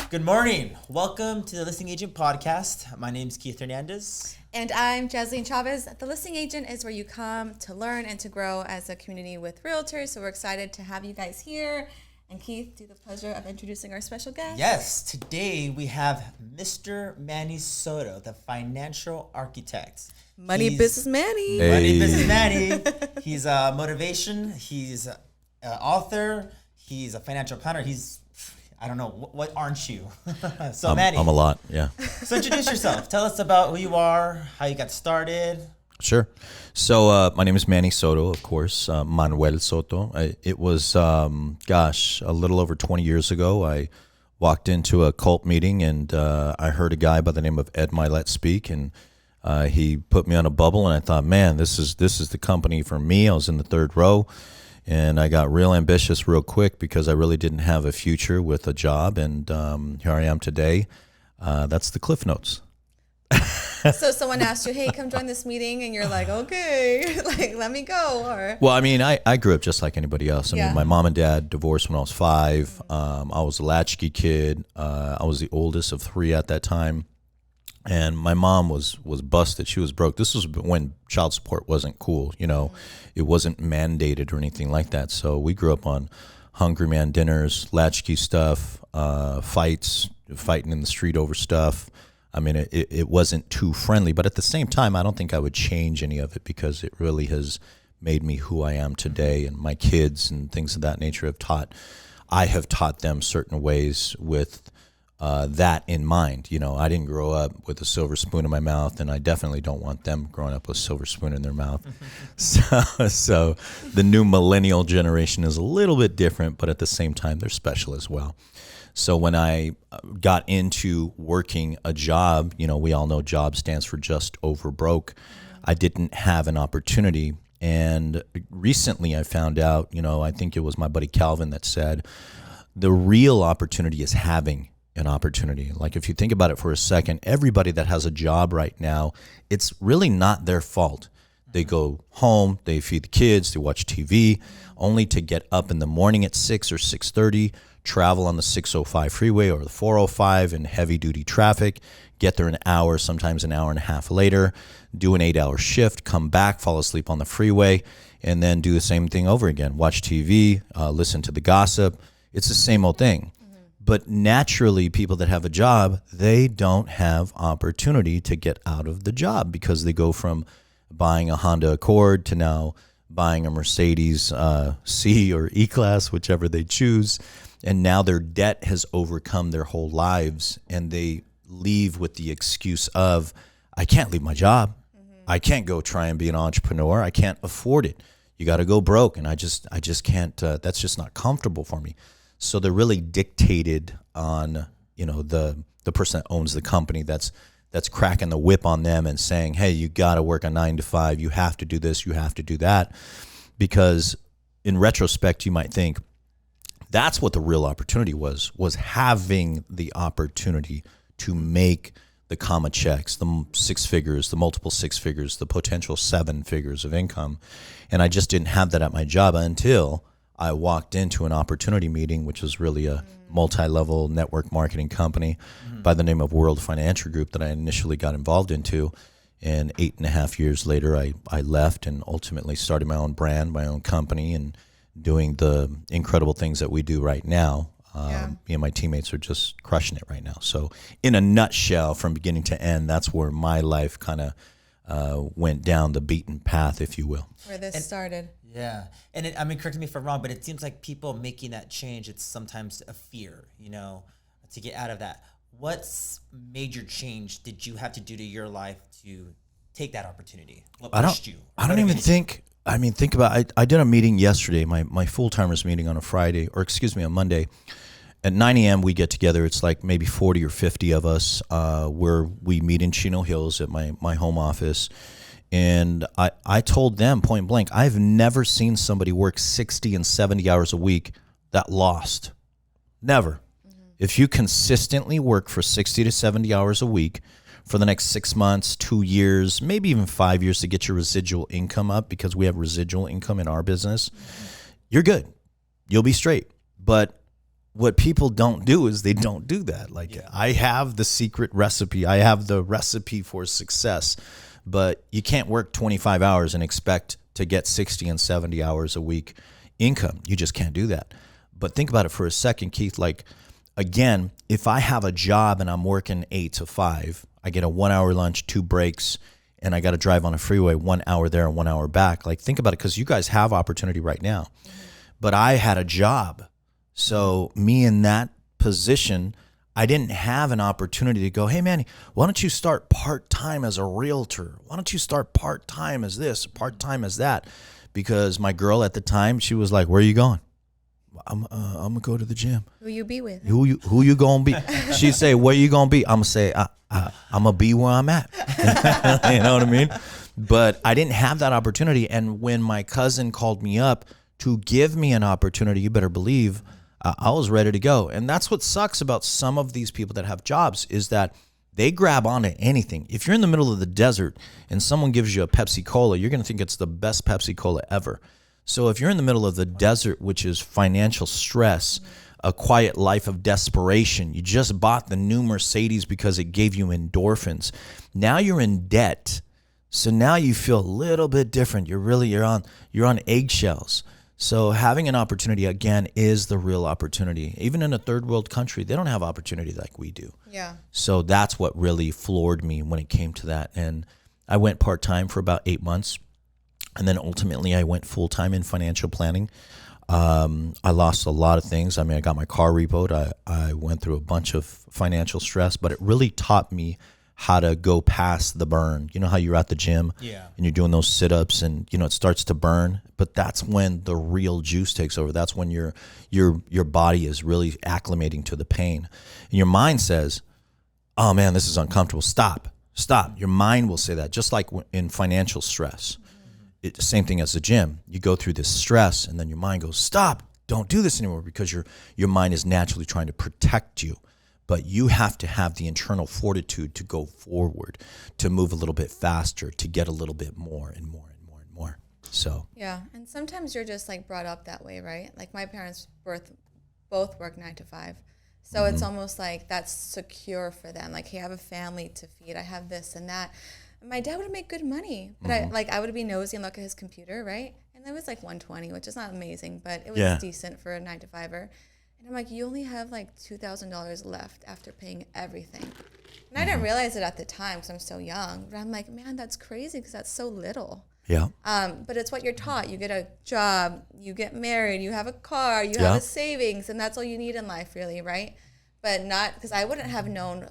Good morning. Welcome to the Listing Agent Podcast. My name is Keith Hernandez. And I'm Jasleen Chavez. The Listing Agent is where you come to learn and to grow as a community with realtors. So we're excited to have you guys here. And Keith, do the pleasure of introducing our special guest. Yes, today we have Mr. Manny Soto, the financial architect. Business Manny. Hey. Money Business Manny. He's a motivation. He's an author. He's a financial planner. I don't know, what aren't you? So Manny. I'm a lot, yeah. So introduce yourself. Tell us about who you are, how you got started. Sure. So my name is Manny Soto, of course, Manuel Soto. It was, a little over 20 years ago. I walked into a cult meeting and I heard a guy by the name of Ed Milet speak, and he put me on a bubble, and I thought, man, this is the company for me. I was in the third row. And I got real ambitious real quick because I really didn't have a future with a job. And here I am today. That's the Cliff Notes. So someone asked you, hey, come join this meeting. And you're like, okay, let me go. Or Well, I mean, I grew up just like anybody else. I mean, my mom and dad divorced when I was 5. I was a latchkey kid. I was the oldest of 3 at that time. And my mom was busted. She was broke. This was when child support wasn't cool, It wasn't mandated or anything like that. So we grew up on Hungry Man dinners, latchkey stuff, fighting in the street over stuff. I mean, it wasn't too friendly. But at the same time, I don't think I would change any of it because it really has made me who I am today. And my kids and things of that nature I have taught them certain ways with that in mind. I didn't grow up with a silver spoon in my mouth, and I definitely don't want them growing up with a silver spoon in their mouth. So the new millennial generation is a little bit different, but at the same time, they're special as well. So when I got into working a job, we all know job stands for just over broke. I didn't have an opportunity. And recently I found out, I think it was my buddy Calvin that said, the real opportunity is having an opportunity. Like if you think about it for a second, everybody that has a job right now, it's really not their fault. They go home, they feed the kids, they watch TV, only to get up in the morning at 6 or 6:30, travel on the 605 freeway or the 405 in heavy duty traffic, get there an hour, sometimes an hour and a half later, do an 8-hour shift, come back, fall asleep on the freeway, and then do the same thing over again. Watch TV, listen to the gossip. It's the same old thing. But naturally, people that have a job, they don't have opportunity to get out of the job because they go from buying a Honda Accord to now buying a Mercedes C or E-Class, whichever they choose. And now their debt has overcome their whole lives, and they leave with the excuse of, I can't leave my job. I can't go try and be an entrepreneur. I can't afford it. You got to go broke, and I just can't. That's just not comfortable for me. So they're really dictated on, the person that owns the company that's cracking the whip on them and saying, hey, you got to work a 9 to 5. You have to do this. You have to do that. Because in retrospect, you might think that's what the real opportunity was having the opportunity to make the comma checks, the 6 figures, the multiple 6 figures, the potential 7 figures of income. And I just didn't have that at my job until I walked into an opportunity meeting, which was really a multi-level network marketing company by the name of World Financial Group that I initially got involved into. And 8.5 years later, I left and ultimately started my own brand, my own company, and doing the incredible things that we do right now. Me and my teammates are just crushing it right now. So in a nutshell, from beginning to end, that's where my life kind of went down the beaten path, if you will. Where this started. Yeah. And correct me if I'm wrong, but it seems like people making that change, it's sometimes a fear, to get out of that. What major change did you have to do to your life to take that opportunity? What pushed you? I don't even think, think about it. I did a meeting yesterday, my full-timers meeting on on Monday. At 9 a.m. we get together. It's like maybe 40 or 50 of us where we meet in Chino Hills at my home office. And I told them point blank, I've never seen somebody work 60 and 70 hours a week that lost. Never. If you consistently work for 60 to 70 hours a week for the next 6 months, 2 years, maybe even 5 years to get your residual income up, because we have residual income in our business, you're good. You'll be straight. But what people don't do is they don't do that. Like I have the secret recipe. I have the recipe for success, but you can't work 25 hours and expect to get 60 and 70 hours a week income. You just can't do that. But think about it for a second, Keith. Like, again, if I have a job and I'm working 8 to 5, I get a 1 hour lunch, 2 breaks, and I got to drive on a freeway 1 hour there and 1 hour back. Like, think about it, because you guys have opportunity right now. But I had a job. So me in that position, I didn't have an opportunity to go, hey, Manny, why don't you start part-time as a realtor? Why don't you start part-time as this, part-time as that? Because my girl at the time, she was like, where are you going? I'm gonna go to the gym. Who you be with? Who you gonna be? She'd say, where you gonna be? I'm gonna say, I'm gonna be where I'm at. You know what I mean? But I didn't have that opportunity. And when my cousin called me up to give me an opportunity, you better believe I was ready to go. And that's what sucks about some of these people that have jobs, is that they grab onto anything. If you're in the middle of the desert and someone gives you a Pepsi Cola, you're going to think it's the best Pepsi Cola ever. So if you're in the middle of the desert, which is financial stress, a quiet life of desperation, you just bought the new Mercedes because it gave you endorphins. Now you're in debt. So now you feel a little bit different. You're on eggshells. So having an opportunity, again, is the real opportunity. Even in a third world country, they don't have opportunity like we do. Yeah. So that's what really floored me when it came to that. And I went part-time for about 8 months. And then ultimately I went full-time in financial planning. I lost a lot of things. I mean, I got my car repoed. I went through a bunch of financial stress, but it really taught me how to go past the burn. You know how you're at the gym and you're doing those sit-ups and, it starts to burn, but that's when the real juice takes over. That's when your body is really acclimating to the pain. And your mind says, oh man, this is uncomfortable. Stop. Your mind will say that, just like in financial stress. It's the same thing as the gym. You go through this stress and then your mind goes, stop, don't do this anymore, because your mind is naturally trying to protect you. But you have to have the internal fortitude to go forward, to move a little bit faster, to get a little bit more and more and more and more. So yeah, and sometimes you're just like brought up that way, right? Like my parents both work 9 to 5. So it's almost like that's secure for them. Like, hey, I have a family to feed. I have this and that. My dad would make good money, but I would be nosy and look at his computer, right? And it was like 120, which is not amazing, but it was decent for a 9 to 5er. And I'm like, you only have like $2,000 left after paying everything. And I didn't realize it at the time because I'm so young. But I'm like, man, that's crazy because that's so little. yeah, But it's what you're taught. You get a job, you get married, you have a car, you have a savings, and that's all you need in life, really, right? But not, because I wouldn't have known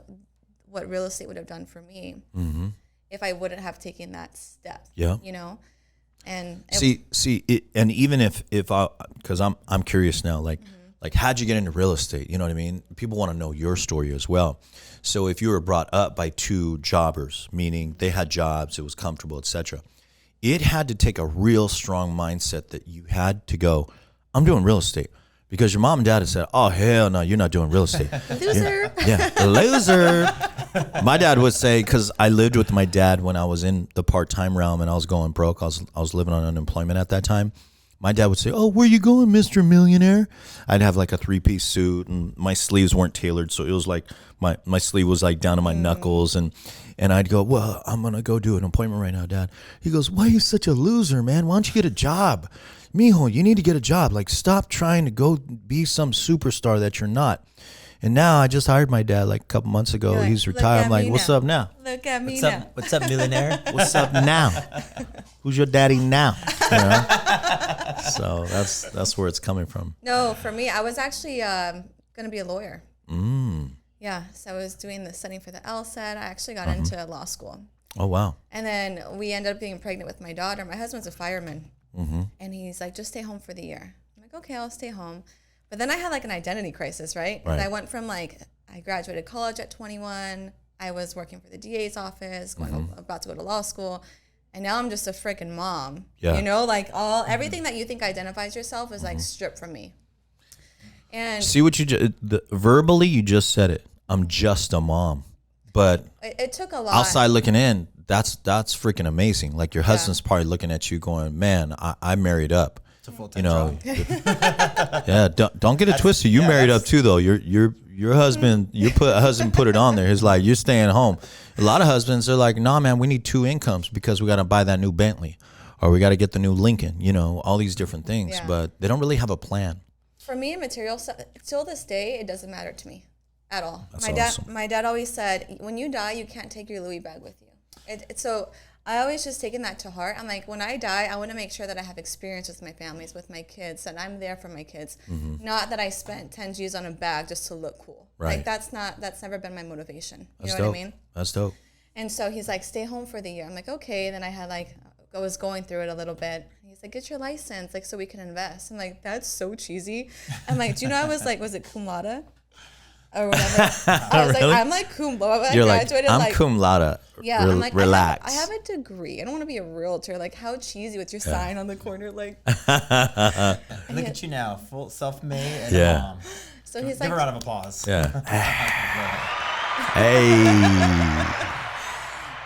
what real estate would have done for me if I wouldn't have taken that step. Yeah. And and even if I, because I'm curious now, like, how'd you get into real estate? You know what I mean? People want to know your story as well. So if you were brought up by 2 jobbers, meaning they had jobs, it was comfortable, etc., it had to take a real strong mindset that you had to go, I'm doing real estate. Because your mom and dad had said, oh, hell no, you're not doing real estate. Loser. Loser. My dad would say, because I lived with my dad when I was in the part-time realm and I was going broke. I was living on unemployment at that time. My dad would say, oh, where you going, Mr. Millionaire? I'd have like a 3-piece suit and my sleeves weren't tailored. So it was like my sleeve was like down to my knuckles. And I'd go, well, I'm going to go do an appointment right now, Dad. He goes, why are you such a loser, man? Why don't you get a job? Mijo, you need to get a job. Like, stop trying to go be some superstar that you're not. And now I just hired my dad like a couple months ago. Like, he's retired. I'm like, what's up now? Look at me now. What's up, millionaire? What's up now? Who's your daddy now? So that's where it's coming from. No, for me, I was actually going to be a lawyer. Yeah, so I was doing the studying for the LSAT. I actually got into law school. Oh, wow. And then we ended up getting pregnant with my daughter. My husband's a fireman. And he's like, just stay home for the year. I'm like, okay, I'll stay home. But then I had like an identity crisis, right? And I went from like, I graduated college at 21. I was working for the DA's office, about to go to law school. And now I'm just a freaking mom. Yeah. Like everything that you think identifies yourself is like stripped from me. And see what you verbally, you just said it. I'm just a mom. But it took a lot. Outside looking in, that's freaking amazing. Like your husband's probably looking at you going, man, I married up. It's a full-time You know, job. yeah. Don't get it twisted. You married up too, though. Your husband, husband put it on there. He's like, you're staying home. A lot of husbands are like, nah, man, we need 2 incomes because we got to buy that new Bentley, or we got to get the new Lincoln. You know, all these different things, Yeah. but they don't really have a plan. For me, material stuff, till this day, it doesn't matter to me at all. That's awesome. My dad always said, when you die, you can't take your Louis bag with you. So I always just taken that to heart. I'm like, when I die, I want to make sure that I have experience with my families, with my kids, and I'm there for my kids. Not that I spent 10 G's on a bag just to look cool. Right. Like that's never been my motivation. You That's know dope. what I mean? That's dope. And so he's like, stay home for the year. I'm like, okay. Then I was going through it a little bit. He's like, get your license, like, so we can invest. I'm like, that's so cheesy. I'm like, do you know I was like, was it cum laude? Or whatever. I was Really? like, I'm like cum laude. I You're like, graduated I'm cum laude. yeah, I'm like, relax. I have a degree. I don't want to be a realtor. Like, how cheesy with your sign on the corner. Like, Look at you now, full self-made and Yeah. a mom. so he's Give like, a round of applause. Yeah. Hey.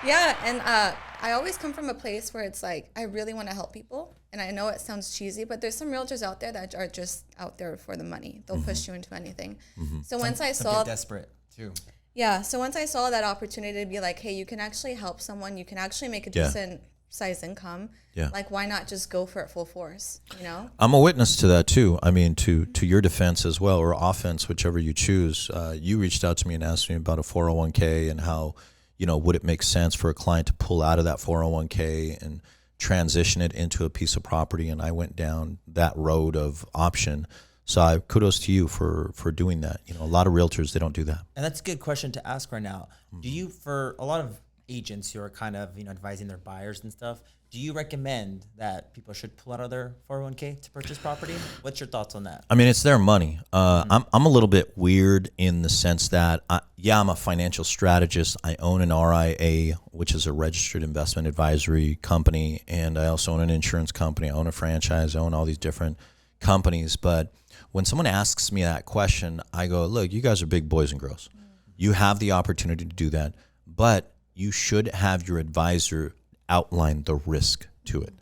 yeah, and I always come from a place where it's like, I really want to help people. And I know it sounds cheesy, but there's some realtors out there that are just out there for the money. They'll push you into anything. So once I Some saw, get desperate too. yeah, so once I saw that opportunity to be like, hey, you can actually help someone, you can actually make a Yeah. decent size income. Yeah. Like, why not just go for it full force? You know? I'm a witness to that too. I mean, to your defense as well, or offense, whichever you choose. You reached out to me and asked me about a 401k and how, you know, would it make sense for a client to pull out of that 401k and transition it into a piece of property, and I went down that road of option. So kudos to you for doing that. You know, a lot of realtors, they don't do that. And that's a good question to ask right now. Do you, for a lot of agents who are kind of, you know, advising their buyers and stuff, do you recommend that people should pull out of their 401k to purchase property? What's your thoughts on that? I mean, it's their money. I'm a little bit weird in the sense that, I'm a financial strategist. I own an RIA, which is a registered investment advisory company, and I also own an insurance company. I own a franchise. I own all these different companies. But when someone asks me that question, I go, look, you guys are big boys and girls. You have the opportunity to do that, but you should have your advisor outline the risk to it.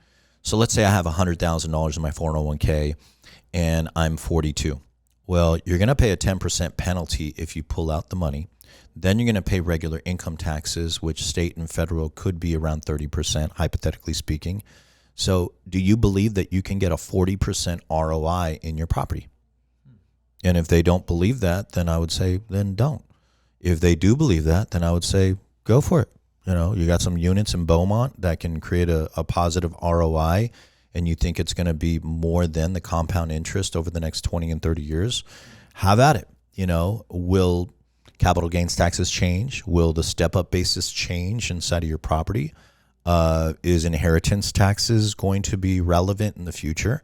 So let's say I have $100,000 in my 401k and I'm 42. Well, you're going to pay a 10% penalty if you pull out the money. Then you're going to pay regular income taxes, which state and federal could be around 30%, hypothetically speaking. So do you believe that you can get a 40% ROI in your property? And if they don't believe that, then I would say, then don't. If they do believe that, then I would say, go for it. You know, you got some units in Beaumont that can create a positive ROI, and you think it's going to be more than the compound interest over the next 20 and 30 years, have at it. You know, will capital gains taxes change? Will the step-up basis change inside of your property? Is inheritance taxes going to be relevant in the future?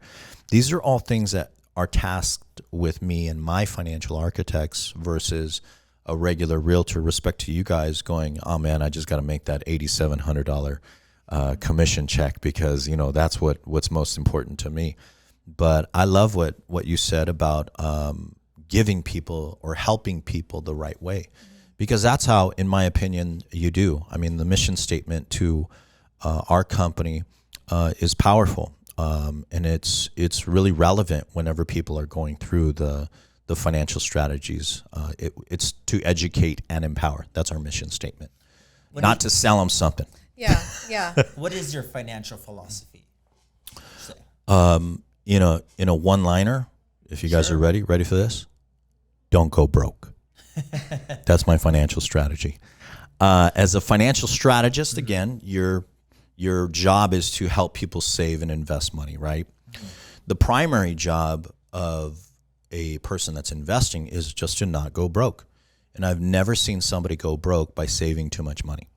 These are all things that are tasked with me and my financial architects versus a regular realtor. Respect to you guys going, oh man, I just got to make that $8,700 commission check because, you know, that's what's most important to me. But I love what you said about giving people or helping people the right way, because that's how, in my opinion, you do. I mean, the mission statement to our company is powerful, and it's really relevant whenever people are going through the financial strategies. It's to educate and empower. That's our mission statement. Not to sell them something. Yeah, yeah. What is your financial philosophy? You know, in a one-liner, if you guys are ready for this, don't go broke. That's my financial strategy. As a financial strategist, again, your job is to help people save and invest money, right? The primary job of a person that's investing is just to not go broke. And I've never seen somebody go broke by saving too much money.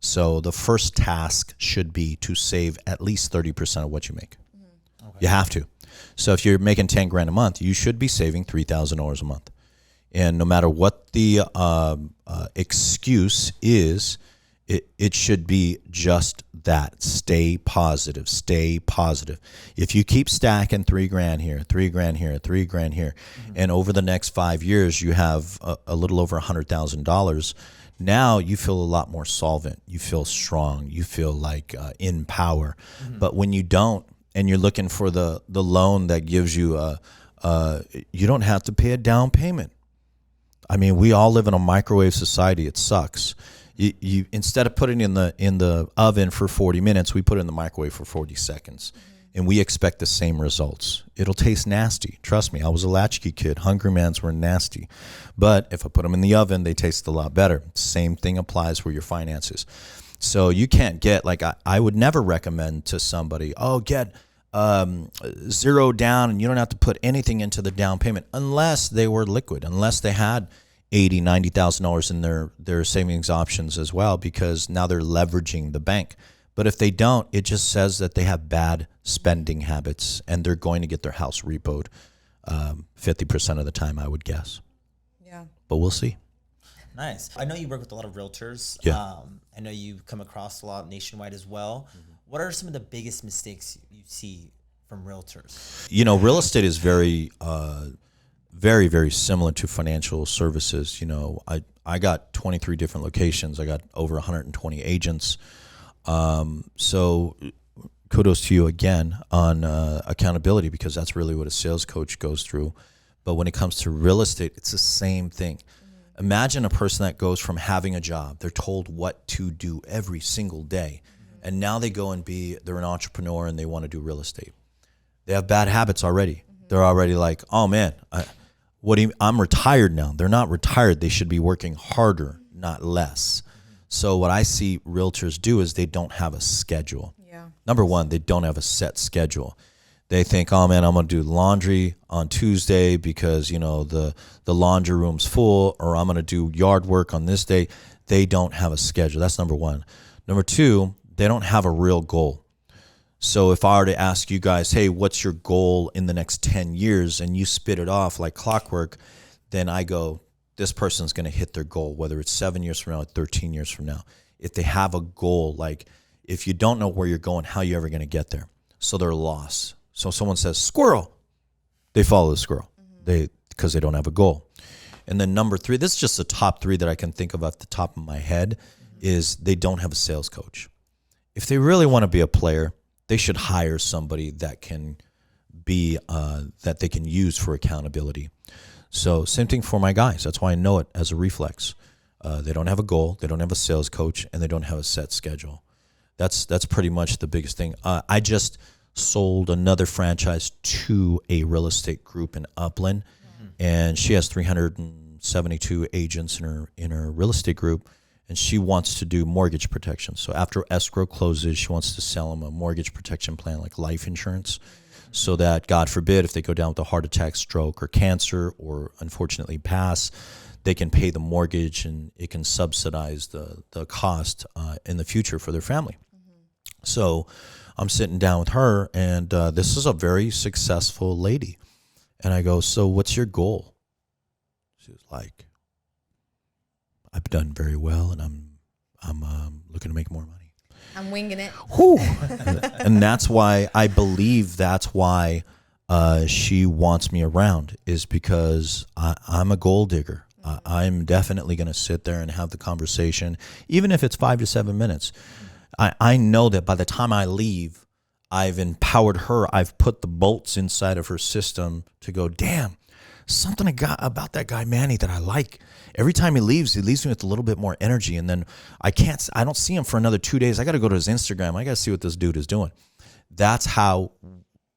So the first task should be to save at least 30% of what you make. Okay. You have to. So if you're making 10 grand a month, you should be saving $3,000 a month. And no matter what the excuse is, it should be just that. Stay positive. Stay positive. If you keep stacking 3 grand here, 3 grand here, 3 grand here, and over the next 5 years you have a little over $100,000, now you feel a lot more solvent. You feel strong. You feel like in power. But when you don't, and you're looking for the loan that gives you you don't have to pay a down payment. I mean, we all live in a microwave society. It sucks. You instead of putting it in the oven for 40 minutes, we put it in the microwave for 40 seconds. And we expect the same results. It'll taste nasty. Trust me, I was a latchkey kid. Hungry Man's were nasty. But if I put them in the oven, they taste a lot better. Same thing applies for your finances. So you can't get, like, I would never recommend to somebody, get 0 down and you don't have to put anything into the down payment unless they were liquid, unless they had $80,000, $90,000 in their savings options as well, because now they're leveraging the bank. But if they don't, it just says that they have bad spending habits and they're going to get their house repoed 50% of the time, I would guess. Yeah. But we'll see. Nice. I know you work with a lot of realtors. Yeah. I know you come across a lot nationwide as well. Mm-hmm. What are some of the biggest mistakes you see from realtors? You know, real estate is very, very, very similar to financial services. You know, I got 23 different locations. I got over 120 agents. So kudos to you again on accountability, because that's really what a sales coach goes through. But when it comes to real estate, it's the same thing. Mm-hmm. Imagine a person that goes from having a job, they're told what to do every single day, mm-hmm. and now they go and they're an entrepreneur and they want to do real estate. They have bad habits already. Mm-hmm. They're already like, oh man, I'm retired now. They're not retired. They should be working harder, not less. So what I see realtors do is they don't have a schedule. Yeah. Number one, they don't have a set schedule. They think, oh man, I'm going to do laundry on Tuesday because, you know, the laundry room's full, or I'm going to do yard work on this day. They don't have a schedule. That's number one. Number two, they don't have a real goal. So if I were to ask you guys, hey, what's your goal in the next 10 years? And you spit it off like clockwork, then I go, this person's going to hit their goal, whether it's 7 years from now or 13 years from now. If they have a goal, like if you don't know where you're going, how are you ever going to get there? So they're lost. So someone says, squirrel, they follow the squirrel, because they don't have a goal. And then number three, this is just the top three that I can think of off the top of my head, is they don't have a sales coach. If they really want to be a player, they should hire somebody that can be, that they can use for accountability. So same thing for my guys. That's why I know it as a reflex. They don't have a goal, they don't have a sales coach, and they don't have a set schedule. That's pretty much the biggest thing. I just sold another franchise to a real estate group in Upland, and she has 372 agents in her real estate group, and she wants to do mortgage protection. So after escrow closes, she wants to sell them a mortgage protection plan, like life insurance, so that, God forbid, if they go down with a heart attack, stroke, or cancer, or unfortunately pass, they can pay the mortgage and it can subsidize the cost in the future for their family. Mm-hmm. So I'm sitting down with her, and this is a very successful lady. And I go, so what's your goal? She was like, I've done very well, and I'm looking to make more money. I'm winging it. And that's why I believe that's why she wants me around, is because I'm a gold digger. I'm definitely going to sit there and have the conversation, even if it's 5 to 7 minutes. I know that by the time I leave, I've empowered her. I've put the bolts inside of her system to go, damn, something I got about that guy Manny that I like. Every time he leaves me with a little bit more energy. And then I don't see him for another 2 days. I got to go to his Instagram. I got to see what this dude is doing. That's how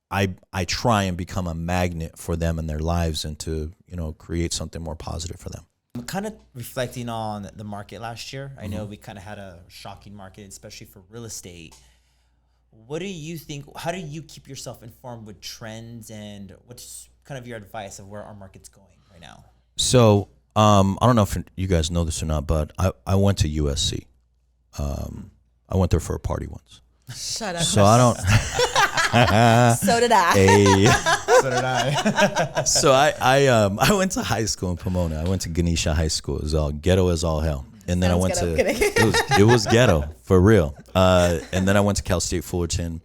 I try and become a magnet for them in their lives, and to, you know, create something more positive for them. I'm kind of reflecting on the market last year. I know we kind of had a shocking market, especially for real estate. What do you think? How do you keep yourself informed with trends, and what's kind of your advice of where our market's going right now? So I don't know if you guys know this or not, but I went to USC. I went there for a party once. Shut up. So I don't. So did I. So did I. So I went to high school in Pomona. I went to Ganesha High School. It was all ghetto as all hell. And then I went to it was ghetto for real. And then I went to Cal State Fullerton,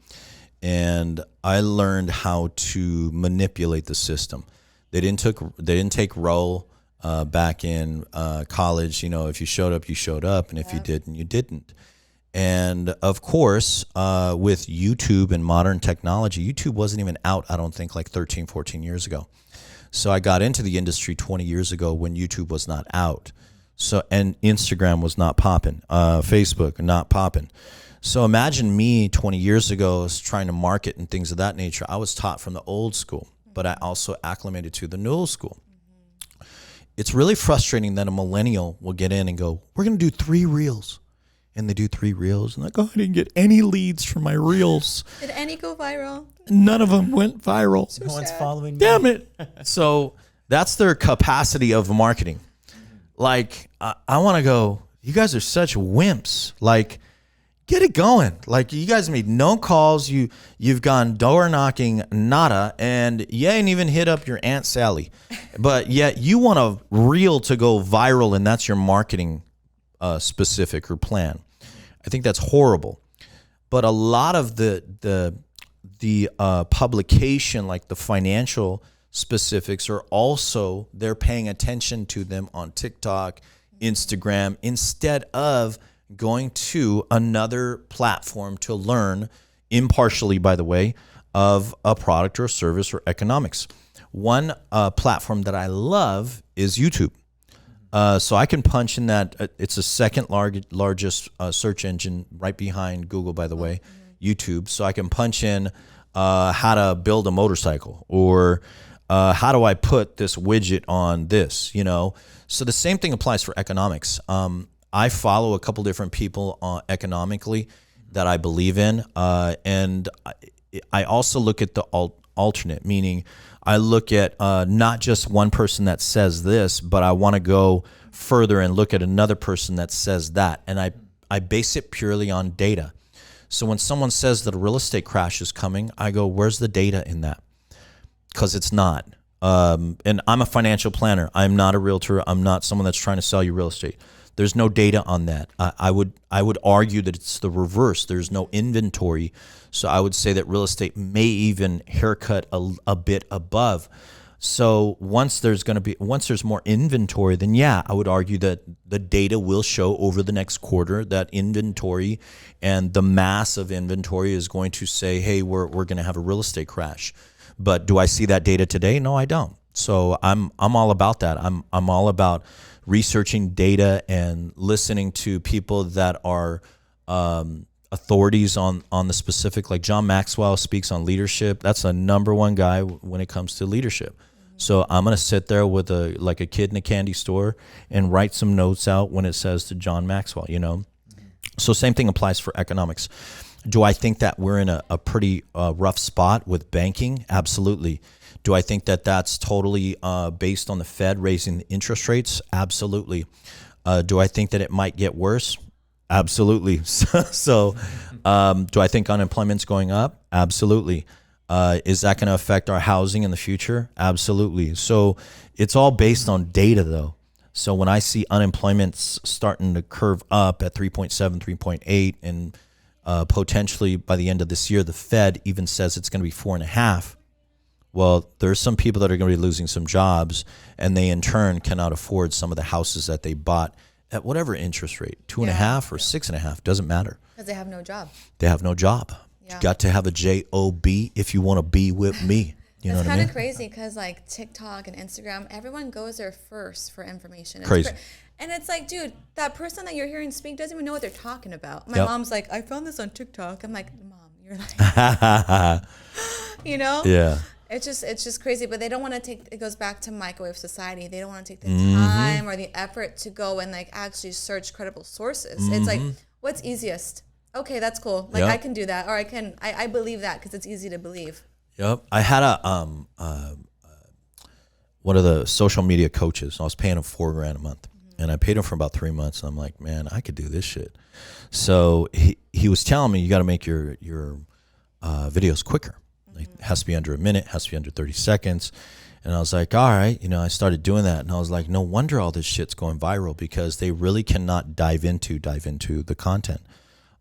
and I learned how to manipulate the system. They didn't take roll back in college. You know, if you showed up, you showed up, and if you didn't, you didn't. And of course, with YouTube and modern technology, YouTube wasn't even out, I don't think, like 13, 14 years ago. So I got into the industry 20 years ago when YouTube was not out. So, and Instagram was not popping, Facebook not popping. So imagine me 20 years ago trying to market and things of that nature. I was taught from the old school, but I also acclimated to the new school. It's really frustrating that a millennial will get in and go, we're going to do 3 reels. And they do 3 reels. And like, oh, I didn't get any leads from my reels. Did any go viral? None of them went viral. No one's following me. Damn it. So that's their capacity of marketing. Like, I want to go, you guys are such wimps. Like, get it going. Like, you guys made no calls. You've gone door knocking, nada, and you ain't even hit up your Aunt Sally. But yet you want a reel to go viral, and that's your marketing specific or plan. I think that's horrible. But a lot of the publication, like the financial specifics, are also, they're paying attention to them on TikTok, Instagram, instead of going to another platform to learn impartially, by the way, of a product or service or economics. One platform that I love is YouTube. So I can punch in that. It's the second largest search engine right behind Google, by the way, YouTube. So I can punch in how to build a motorcycle, or how do I put this widget on this, you know? So the same thing applies for economics. I follow a couple different people economically that I believe in. And I also look at the alternate, meaning I look at not just one person that says this, but I want to go further and look at another person that says that. And I base it purely on data. So when someone says that a real estate crash is coming, I go, where's the data in that? Because it's not. And I'm a financial planner. I'm not a realtor. I'm not someone that's trying to sell you real estate. There's no data on that. I would argue that it's the reverse. There's no inventory. So I would say that real estate may even haircut a bit above. So once there's more inventory, then yeah, I would argue that the data will show over the next quarter that inventory and the mass of inventory is going to say, hey, we're going to have a real estate crash. But do I see that data today? No, I don't. So I'm all about that. I'm all about researching data and listening to people that are authorities on the specific. Like John Maxwell speaks on leadership. That's a number one guy when it comes to leadership. So I'm going to sit there with like a kid in a candy store and write some notes out when it says to John Maxwell, you know? So same thing applies for economics. Do I think that we're in a pretty rough spot with banking? Absolutely. Do I think that that's totally based on the Fed raising the interest rates? Absolutely. Do I think that it might get worse? Absolutely. So do I think unemployment's going up? Absolutely. Is that going to affect our housing in the future? Absolutely. So it's all based on data, though. So when I see unemployment starting to curve up at 3.7, 3.8, and potentially by the end of this year, the Fed even says it's going to be 4.5. Well, there's some people that are going to be losing some jobs, and they in turn cannot afford some of the houses that they bought at whatever interest rate, 2.5 or 6.5, doesn't matter. Because they have no job. They have no job. Yeah. You got to have a job if you want to be with me. You know what I mean? It's kind of crazy because like TikTok and Instagram, everyone goes there first for information. It's crazy. And it's like, dude, that person that you're hearing speak doesn't even know what they're talking about. My mom's like, I found this on TikTok. I'm like, Mom, you're like, you know? Yeah. It's just crazy, but they don't want to take. It goes back to microwave society. They don't want to take the time or the effort to go and like actually search credible sources. It's like, what's easiest? Okay, that's cool. Like I can do that, or I believe that because it's easy to believe. Yep. I had one of the social media coaches. I was paying him $4,000 a month, and I paid him for about 3 months. And I'm like, man, I could do this shit. So he was telling me you got to make your videos quicker. Like, it has to be under a minute, has to be under 30 seconds. And I was like, all right, I started doing that. And I was like, no wonder all this shit's going viral, because they really cannot dive into the content.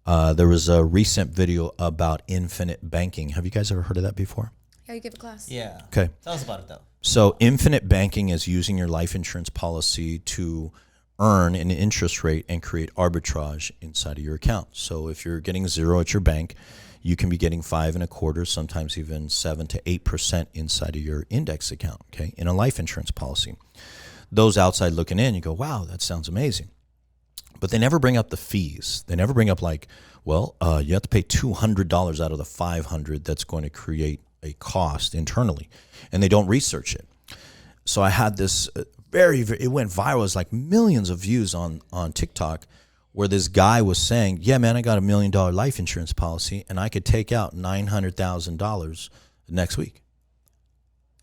There was a recent video about infinite banking. Have you guys ever heard of that before? Yeah, you give a class. Yeah. Okay. Tell us about it, though. So infinite banking is using your life insurance policy to earn an interest rate and create arbitrage inside of your account. So if you're getting 0 at your bank, you can be getting 5.25%, sometimes even 7 to 8% inside of your index account, okay, in a life insurance policy. Those outside looking in, you go, wow, that sounds amazing. But they never bring up the fees. They never bring up like, well, you have to pay $200 out of the $500 that's going to create a cost internally. And they don't research it. So I had this it went viral. It was like millions of views on TikTok where this guy was saying, yeah, man, I got $1 million life insurance policy and I could take out $900,000 next week.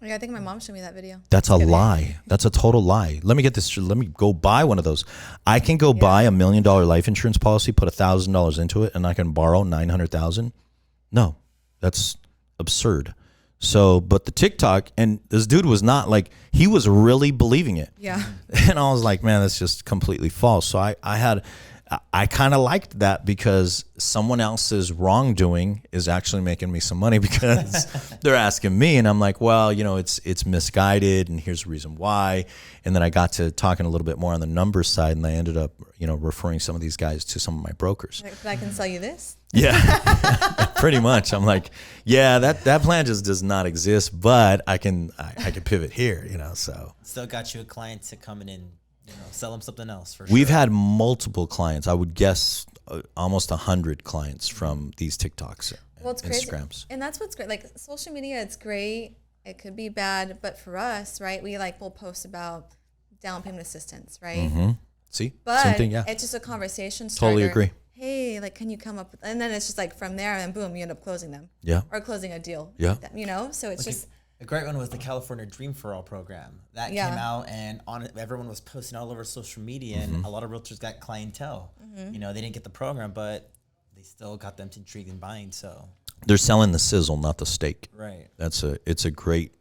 Yeah, I think my mom showed me that video. That's a lie. That's a total lie. Let me get this. Let me go buy one of those. I can go buy $1 million life insurance policy, put $1,000 into it, and I can borrow $900,000. No, that's absurd. So, but the TikTok, and this dude was not like, he was really believing it. Yeah. And I was like, man, that's just completely false. So I kind of liked that because someone else's wrongdoing is actually making me some money because they're asking me. And I'm like, well, it's misguided and here's the reason why. And then I got to talking a little bit more on the numbers side and I ended up, referring some of these guys to some of my brokers. But I can sell you this? Yeah, pretty much. I'm like, yeah, that plan just does not exist, but I can pivot here, so. Still got you a client to come in and sell them something else for We've sure. had multiple clients. I would guess almost 100 clients from these TikToks, it's Instagrams. crazy. And that's what's great. Like social media, it's great. It could be bad, but for us, right? We'll post about down payment assistance, right? Mm-hmm. See, but same thing. Yeah, it's just a conversation starter. totally agree. Hey, like, can you come up with, and then it's just like from there, and boom, you end up closing them. Yeah, or closing a deal. Yeah, with them, so it's just. A great one was the California Dream for All program that came out, and everyone was posting all over social media, and a lot of realtors got clientele. They didn't get the program, but they still got them to intrigued in buying. So they're selling the sizzle, not the steak. Right. It's a great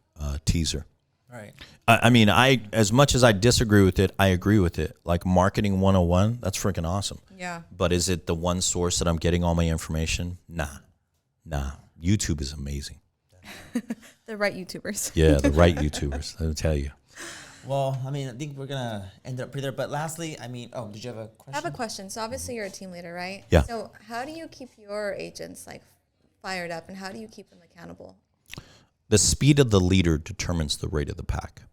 teaser. Right. I mean, as much as I disagree with it, I agree with it. Like marketing 101, that's freaking awesome. Yeah. But is it the one source that I'm getting all my information? Nah. YouTube is amazing. The right YouTubers. Yeah, the right YouTubers. Let me tell you. Well, I mean, I think we're gonna end up there. But lastly, I mean, did you have a question? I have a question. So obviously you're a team leader, right? Yeah. So how do you keep your agents like fired up, and how do you keep them accountable? The speed of the leader determines the rate of the pack.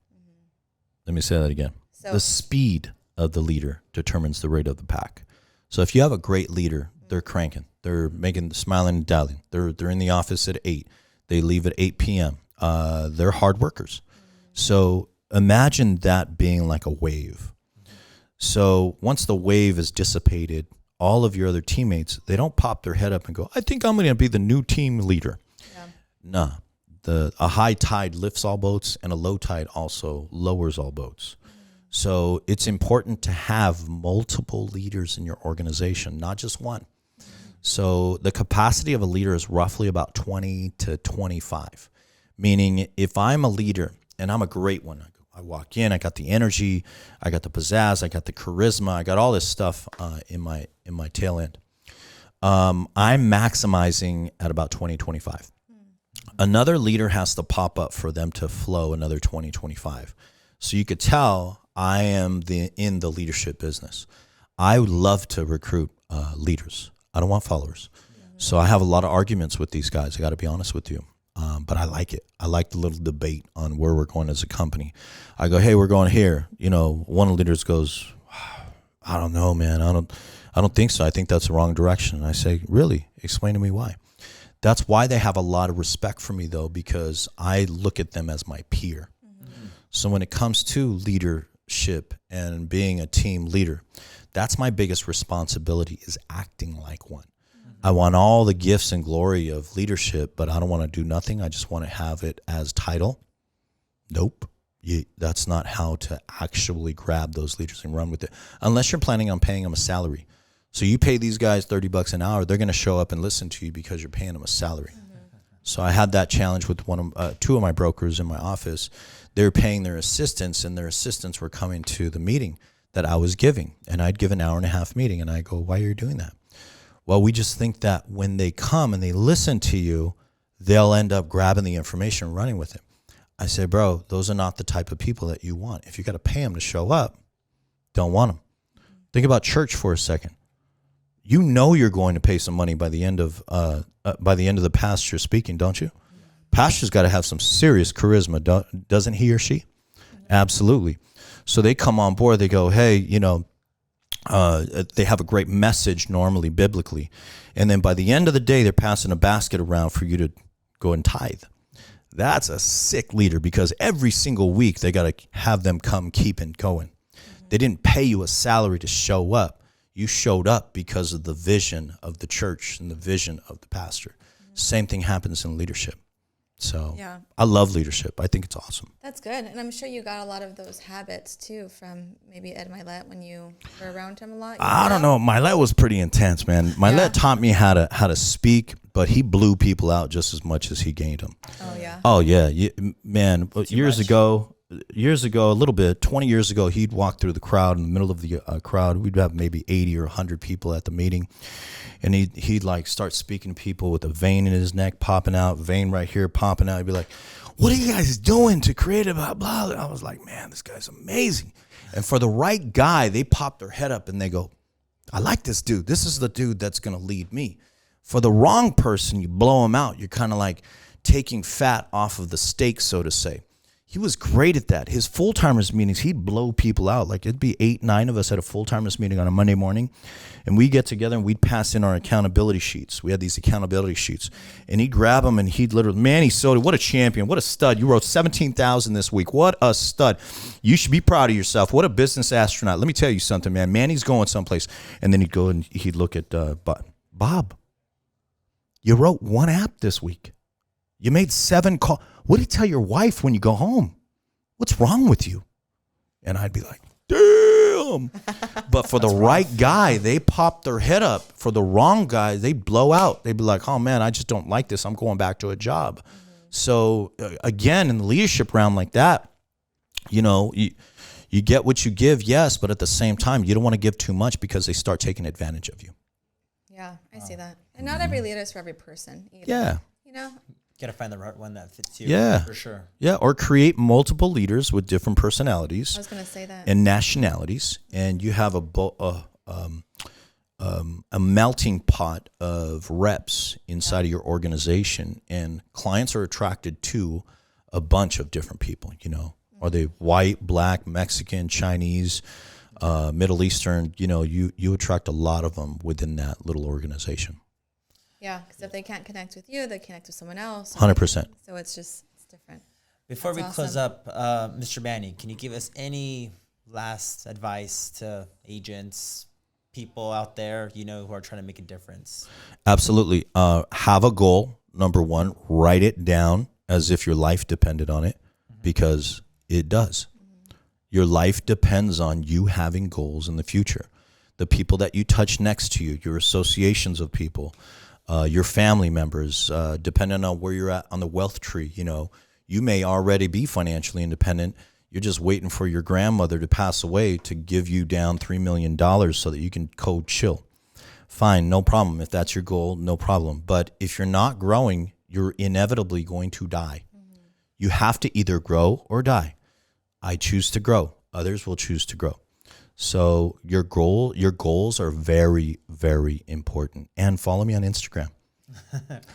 Let me say that again. So, the speed of the leader determines the rate of the pack. So if you have a great leader, they're cranking. They're smiling and dialing. They're in the office at 8. They leave at 8 p.m. They're hard workers. So imagine that being like a wave. So once the wave is dissipated, all of your other teammates, they don't pop their head up and go, I think I'm going to be the new team leader. Yeah. Nah. A high tide lifts all boats and a low tide also lowers all boats. So it's important to have multiple leaders in your organization, not just one. So the capacity of a leader is roughly about 20 to 25, meaning if I'm a leader and I'm a great one, I walk in, I got the energy, I got the pizzazz, I got the charisma, I got all this stuff in my tail end. I'm maximizing at about 20, 25. Another leader has to pop up for them to flow another 20, 25. So you could tell I am in the leadership business. I would love to recruit leaders. I don't want followers. So I have a lot of arguments with these guys. I got to be honest with you. But I like it. I like the little debate on where we're going as a company. I go, hey, we're going here. One of the leaders goes, I don't know, man. I don't think so. I think that's the wrong direction. And I say, really? Explain to me why. That's why they have a lot of respect for me, though, because I look at them as my peer. Mm-hmm. So when it comes to leadership and being a team leader, that's my biggest responsibility, is acting like one. Mm-hmm. I want all the gifts and glory of leadership, but I don't want to do nothing. I just want to have it as title. Nope. That's not how to actually grab those leaders and run with it, unless you're planning on paying them a salary. So you pay these guys $30 an hour, they're going to show up and listen to you because you're paying them a salary. Mm-hmm. So I had that challenge with two of my brokers in my office. They were paying their assistants, and their assistants were coming to the meeting that I was giving. And I'd give an hour and a half meeting, and I go, why are you doing that? Well, we just think that when they come and they listen to you, they'll end up grabbing the information and running with it. I say, bro, those are not the type of people that you want. If you got to pay them to show up, don't want them. Think about church for a second. You know you're going to pay some money by the end of the pastor speaking, don't you? Pastor's got to have some serious charisma, doesn't he or she? Absolutely. So they come on board. They go, hey, they have a great message normally, biblically. And then by the end of the day, they're passing a basket around for you to go and tithe. That's a sick leader, because every single week they got to have them come keep it going. They didn't pay you a salary to show up. You showed up because of the vision of the church and the vision of the pastor. Same thing happens in leadership. So Yeah. I love leadership. I think it's awesome. That's good. And I'm sure you got a lot of those habits too from maybe Ed Milet when you were around him a lot. I don't know. Milet was pretty intense, man. Milet taught me how to speak, but he blew people out just as much as he gained them. Oh, yeah. Oh, yeah. Man, years ago, a little bit, 20 years ago, he'd walk through the crowd, in the middle of the crowd. We'd have maybe 80 or 100 people at the meeting. And he'd like start speaking to people with a vein in his neck popping out, vein right here popping out. He'd be like, what are you guys doing to create a blah, blah? And I was like, man, this guy's amazing. And for the right guy, they pop their head up and they go, I like this dude. This is the dude that's going to lead me. For the wrong person, you blow him out. You're kind of like taking fat off of the steak, so to say. He was great at that. His full-timers meetings, he'd blow people out. Like it'd be 8, 9 of us at a full-timers meeting on a Monday morning, and we'd get together and we'd pass in our accountability sheets. We had these accountability sheets, and he'd grab them and he'd literally, Manny Soto, what a champion, what a stud. You wrote 17,000 this week. What a stud. You should be proud of yourself. What a business astronaut. Let me tell you something, man. Manny's going someplace. And then he'd go and he'd look at Bob, you wrote 1 app this week. You made 7 calls. What do you tell your wife when you go home? What's wrong with you? And I'd be like, damn. But for the right guy, they pop their head up. For the wrong guy, they blow out. They'd be like, oh, man, I just don't like this. I'm going back to a job. So, again, in the leadership round like that, you get what you give, yes, but at the same time, you don't want to give too much because they start taking advantage of you. Yeah, I see that. And not every leader is for every person either. Yeah. Got to find the right one that fits you. Yeah. For sure. Yeah, or create multiple leaders with different personalities. I was going to say that. And nationalities, and you have a melting pot of reps inside of your organization, and clients are attracted to a bunch of different people. Are they white, black, Mexican, Chinese, Middle Eastern? You attract a lot of them within that little organization. Yeah, because if they can't connect with you, they connect with someone else. 100%. So it's different. Before we close up, Mr. Manny, can you give us any last advice to agents, people out there, who are trying to make a difference? Absolutely. Have a goal, number one. Write it down as if your life depended on it, because it does. Your life depends on you having goals in the future. The people that you touch next to you, your associations of people, your family members, depending on where you're at on the wealth tree. You may already be financially independent. You're just waiting for your grandmother to pass away to give you down $3 million so that you can chill. Fine, no problem. If that's your goal, no problem. But if you're not growing, you're inevitably going to die. Mm-hmm. You have to either grow or die. I choose to grow. Others will choose to grow. So your goals are very, very important. And follow me on Instagram.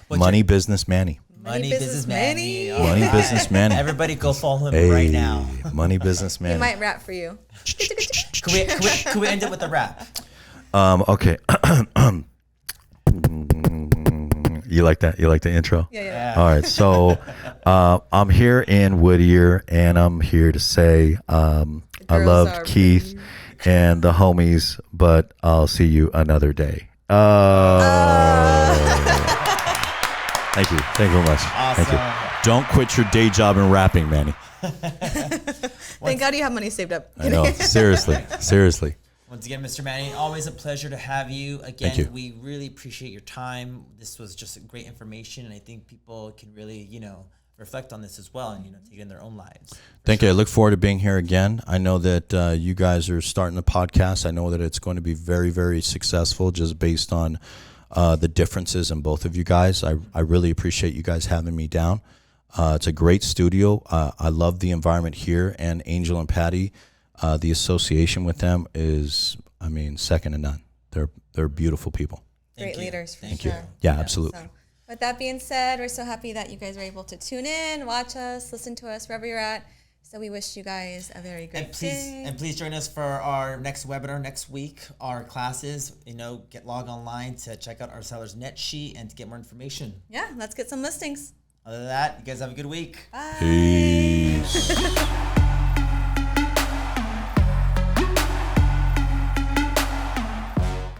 Money Business Manny. Money Business Manny. Money Business Manny. Everybody go follow him right now. Money Business Manny. He might rap for you. Can we end it with a rap? Okay. You like that? You like the intro? Yeah. All right. So I'm here in Whittier, and I'm here to say I love Keith and the homies, but I'll see you another day. Thank you. Thank you very much. Awesome. Thank you. Don't quit your day job in rapping, Manny. Thank God you have money saved up. I know. Seriously. Once again, Mr. Manny, always a pleasure to have you. Again, Thank you. We really appreciate your time. This was just great information, and I think people can really, reflect on this as well and, take it in their own lives. Thank you. I look forward to being here again. I know that you guys are starting the podcast. I know that it's going to be very, very successful just based on the differences in both of you guys. I really appreciate you guys having me down. It's a great studio. I love the environment here, and Angel and Patty, the association with them is I mean, second to none. They're beautiful people. Great leaders, for Thank sure. you. Yeah, absolutely. So, with that being said, we're so happy that you guys were able to tune in, watch us, listen to us wherever you're at. So we wish you guys a very great day. And please join us for our next webinar next week. Our classes, log online to check out our seller's net sheet and to get more information. Yeah, let's get some listings. Other than that, you guys have a good week. Bye. Peace.